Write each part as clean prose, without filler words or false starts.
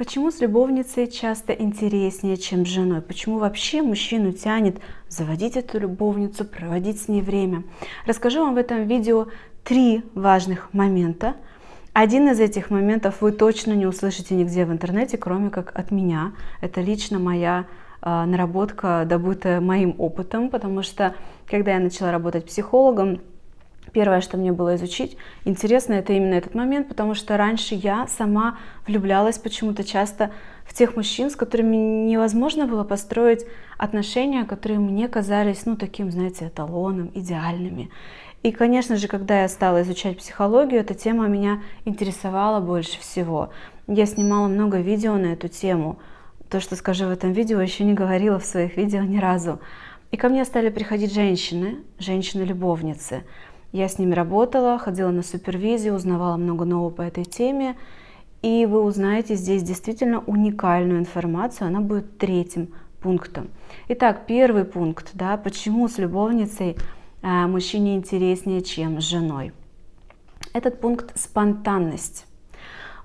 Почему с любовницей часто интереснее, чем с женой? Почему вообще мужчину тянет заводить эту любовницу, проводить с ней время? Расскажу вам в этом видео 3 важных момента. Один из этих моментов вы точно не услышите нигде в интернете, кроме как от меня. Это лично моя наработка, добытая моим опытом, потому что когда я начала работать психологом, первое, что мне было изучить, интересно, это именно этот момент, потому что раньше я сама влюблялась почему-то часто в тех мужчин, с которыми невозможно было построить отношения, которые мне казались, таким, знаете, эталоном, идеальными. И, конечно же, когда я стала изучать психологию, эта тема меня интересовала больше всего. Я снимала много видео на эту тему. То, что скажу в этом видео, еще не говорила в своих видео ни разу. И ко мне стали приходить женщины-любовницы. Я с ними работала, ходила на супервизию, узнавала много нового по этой теме. И вы узнаете здесь действительно уникальную информацию. Она будет 3-м пунктом. Итак, 1-й пункт. Почему с любовницей мужчине интереснее, чем с женой? Этот пункт — спонтанность.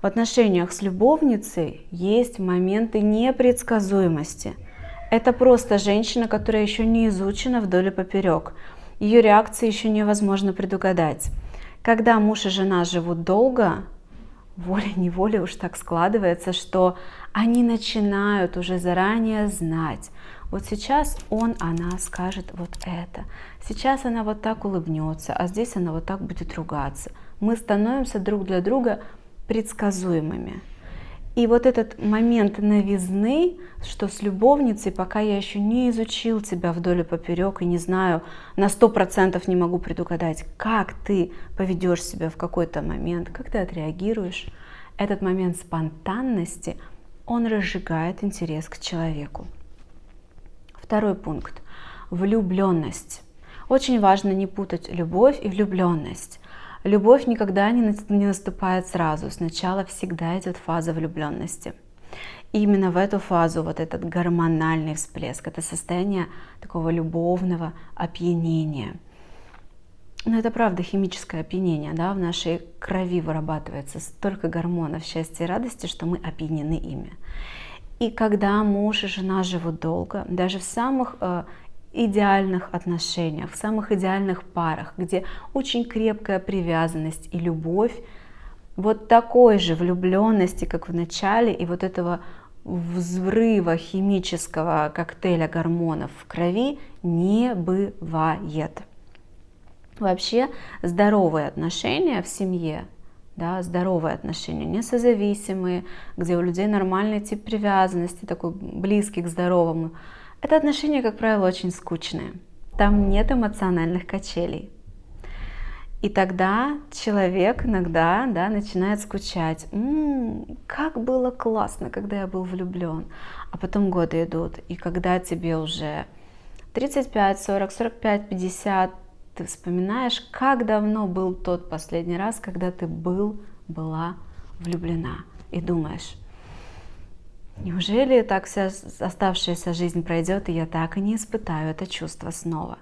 В отношениях с любовницей есть моменты непредсказуемости. Это просто женщина, которая еще не изучена вдоль и поперек. Ее реакции еще невозможно предугадать. Когда муж и жена живут долго, волей-неволей уж так складывается, что они начинают уже заранее знать. Вот сейчас она скажет вот это. Сейчас она вот так улыбнется, а здесь она вот так будет ругаться. Мы становимся друг для друга предсказуемыми. И вот этот момент новизны, что с любовницей, пока я еще не изучил тебя вдоль и поперек и не знаю, на 100% не могу предугадать, как ты поведешь себя в какой-то момент, как ты отреагируешь, этот момент спонтанности, он разжигает интерес к человеку. 2-й пункт – влюбленность. Очень важно не путать любовь и влюбленность. Любовь никогда не наступает сразу. Сначала всегда идет фаза влюбленности. И именно в эту фазу вот этот гормональный всплеск, это состояние такого любовного опьянения. Но это правда химическое опьянение, в нашей крови вырабатывается столько гормонов счастья и радости, что мы опьянены ими. И когда муж и жена живут долго, даже в самых идеальных отношениях, в самых идеальных парах, где очень крепкая привязанность и любовь, вот такой же влюбленности, как в начале, и вот этого взрыва химического коктейля гормонов в крови не бывает. Вообще здоровые отношения в семье, здоровые отношения, не созависимые, где у людей нормальный тип привязанности, такой близкий к здоровому, это отношения, как правило, очень скучные. Там нет эмоциональных качелей. И тогда человек иногда начинает скучать. Как было классно, когда я был влюблен. А потом годы идут, и когда тебе уже 35, 40, 45, 50, ты вспоминаешь, как давно был тот последний раз, когда ты была влюблена. И думаешь, неужели так вся оставшаяся жизнь пройдет, и я так и не испытаю это чувство снова?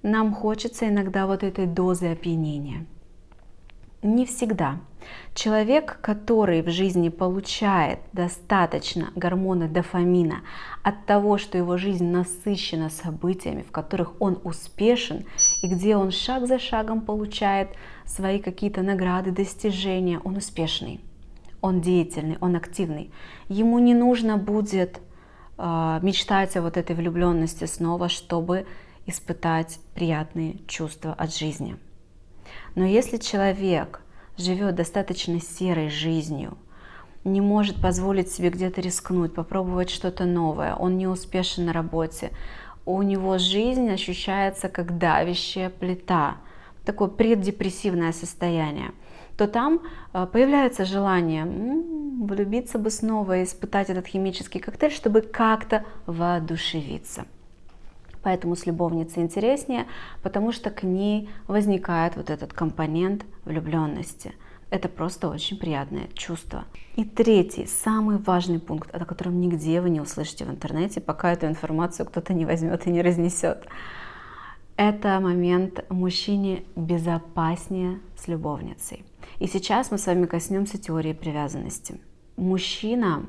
Нам хочется иногда вот этой дозы опьянения. Не всегда. Человек, который в жизни получает достаточно гормона дофамина от того, что его жизнь насыщена событиями, в которых он успешен, и где он шаг за шагом получает свои какие-то награды, достижения, он успешный. Он деятельный, он активный. Ему не нужно будет мечтать о вот этой влюбленности снова, чтобы испытать приятные чувства от жизни. Но если человек живет достаточно серой жизнью, не может позволить себе где-то рискнуть, попробовать что-то новое, он не успешен на работе, у него жизнь ощущается как давящая плита, такое преддепрессивное состояние, то там появляется желание влюбиться бы снова и испытать этот химический коктейль, чтобы как-то воодушевиться. Поэтому с любовницей интереснее, потому что к ней возникает вот этот компонент влюбленности. Это просто очень приятное чувство. И 3-й, самый важный пункт, о котором нигде вы не услышите в интернете, пока эту информацию кто-то не возьмет и не разнесет. Это момент мужчине безопаснее с любовницей. И сейчас мы с вами коснемся теории привязанности. мужчина,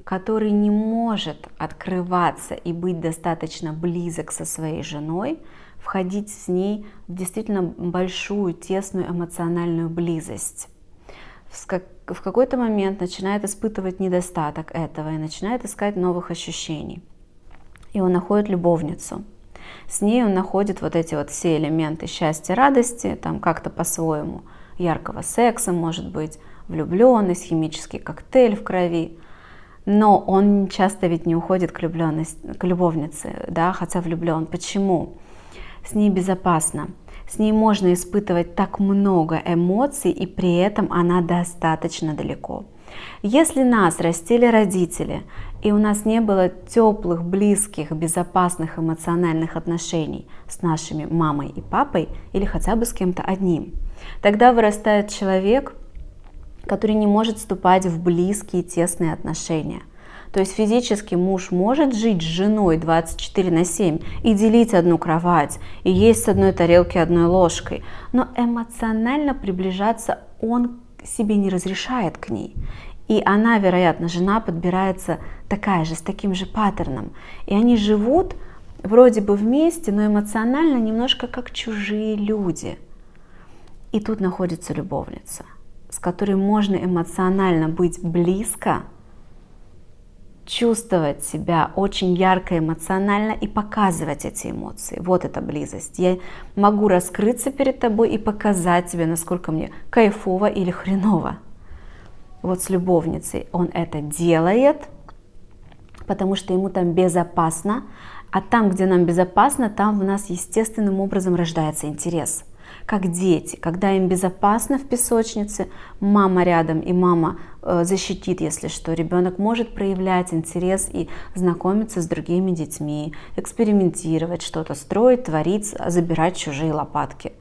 который не может открываться и быть достаточно близок со своей женой, входить с ней в действительно большую, тесную эмоциональную близость. В какой-то момент начинает испытывать недостаток этого и начинает искать новых ощущений. И он находит любовницу. С ней он находит вот эти вот все элементы счастья, радости, там как-то по-своему, яркого секса, может быть, влюбленность, химический коктейль в крови. Но он часто ведь не уходит к любовнице, да, хотя влюблен. Почему? С ней безопасно. С ней можно испытывать так много эмоций, и при этом она достаточно далеко. Если нас растили родители, и у нас не было теплых, близких, безопасных эмоциональных отношений с нашими мамой и папой, или хотя бы с кем-то одним, тогда вырастает человек, который не может вступать в близкие, тесные отношения. То есть физически муж может жить с женой 24/7 и делить одну кровать, и есть с одной тарелки одной ложкой, но эмоционально приближаться он себе не разрешает к ней. И она, вероятно, жена подбирается такая же, с таким же паттерном. И они живут вроде бы вместе, но эмоционально немножко как чужие люди. И тут находится любовница, с которой можно эмоционально быть близко, чувствовать себя очень ярко эмоционально и показывать эти эмоции. Вот эта близость. Я могу раскрыться перед тобой и показать тебе, насколько мне кайфово или хреново. Вот с любовницей он это делает, потому что ему там безопасно, а там, где нам безопасно, там в нас естественным образом рождается интерес. Как дети, когда им безопасно в песочнице, мама рядом и мама защитит, если что, ребенок может проявлять интерес и знакомиться с другими детьми, экспериментировать, что-то строить, творить, забирать чужие лопатки.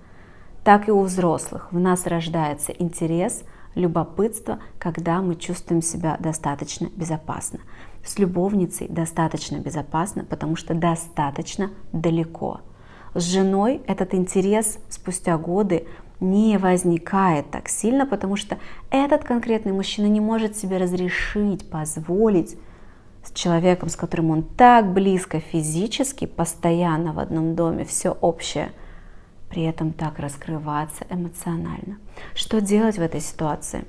Так и у взрослых в нас рождается интерес, любопытство, когда мы чувствуем себя достаточно безопасно. С любовницей достаточно безопасно, потому что достаточно далеко. С женой этот интерес спустя годы не возникает так сильно, потому что этот конкретный мужчина не может себе разрешить, позволить с человеком, с которым он так близко физически, постоянно в одном доме, все общее, при этом так раскрываться эмоционально. Что делать в этой ситуации?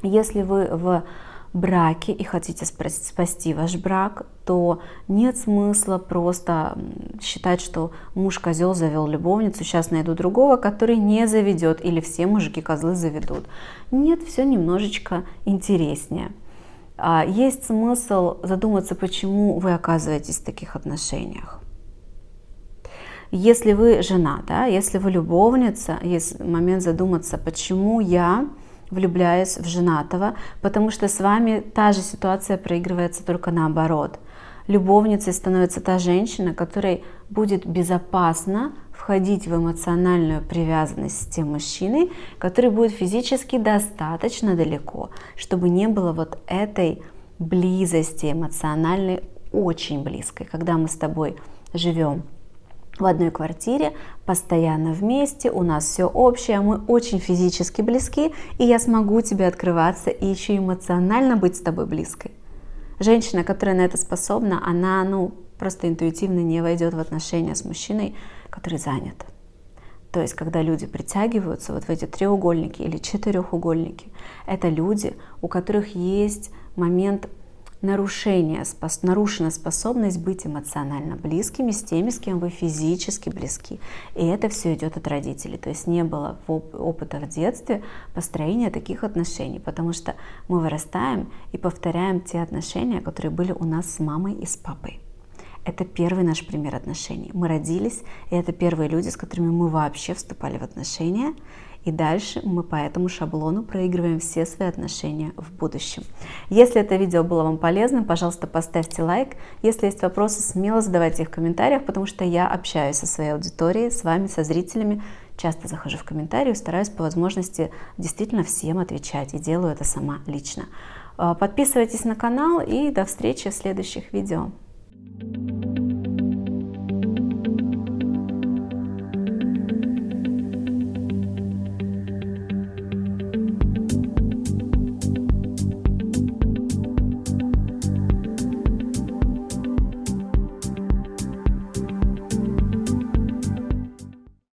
Если вы в браке и хотите спасти ваш брак, то нет смысла просто считать, что муж козел завел любовницу, сейчас найду другого, который не заведет, или все мужики козлы заведут. Нет, все немножечко интереснее. Есть смысл задуматься, почему вы оказываетесь в таких отношениях. Если вы жена, да, если вы любовница, есть момент задуматься, почему я влюбляюсь в женатого, потому что с вами та же ситуация проигрывается только наоборот. Любовницей становится та женщина, которой будет безопасно входить в эмоциональную привязанность с тем мужчиной, который будет физически достаточно далеко, чтобы не было вот этой близости эмоциональной очень близкой, когда мы с тобой живем в одной квартире, постоянно вместе, у нас все общее, мы очень физически близки, и я смогу тебе открываться и еще эмоционально быть с тобой близкой. Женщина, которая на это способна, она просто интуитивно не войдет в отношения с мужчиной, который занят. То есть, когда люди притягиваются вот в эти треугольники или четырехугольники, это люди, у которых есть момент нарушена способность быть эмоционально близкими с теми, с кем вы физически близки. И это все идет от родителей. То есть не было опыта в детстве построения таких отношений, потому что мы вырастаем и повторяем те отношения, которые были у нас с мамой и с папой. Это первый наш пример отношений. Мы родились, и это первые люди, с которыми мы вообще вступали в отношения. И дальше мы по этому шаблону проигрываем все свои отношения в будущем. Если это видео было вам полезным, пожалуйста, поставьте лайк. Если есть вопросы, смело задавайте их в комментариях, потому что я общаюсь со своей аудиторией, с вами, со зрителями. Часто захожу в комментарии, стараюсь по возможности действительно всем отвечать и делаю это сама лично. Подписывайтесь на канал и до встречи в следующих видео.